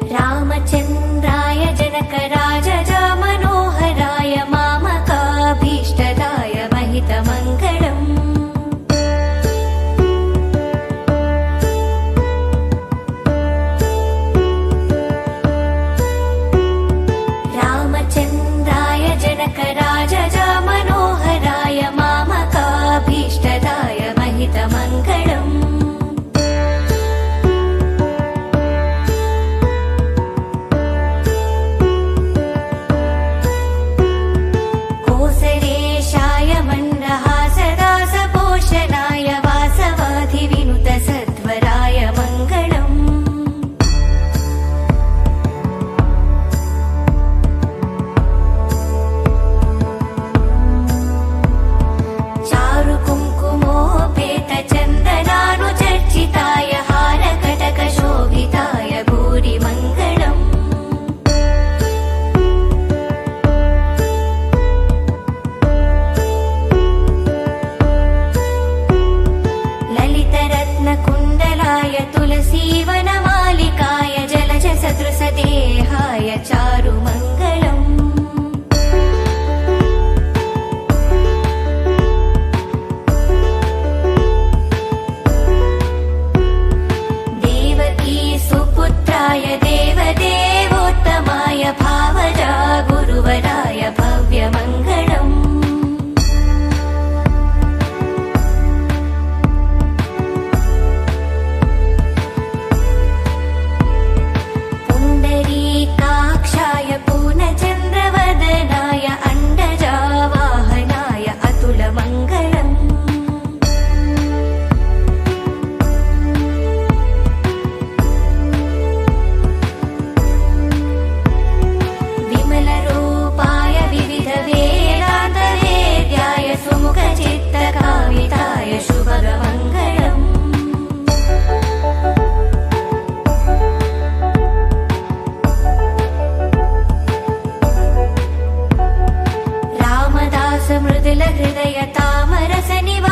रामचन्द्राय जनकराजजा मनोहराय मामकाभीष्टदाय महितमङ्गलम्। रामचन्द्राय जनकराजजा मनोहराय मामकाभीष्टदाय महितमङ्गलम्। तुलसीवनमालिकाय जलजसदृशदेहाय चारुमङ्गलम्। देवकी सुपुत्राय देवदेवोत्तमाय भावजा गुरुवराय भव्यमङ्गलम्। काक्षाय पूर्णचन्द्रवदनाय अण्डजावाहनाय अतुलमङ्गलम्। विमलरूपाय विविधवेदान्तवेद्याय सुमुखचित्तकामिताय शुभमङ्गलम्। मृदुल हृदय तामरस निवासाय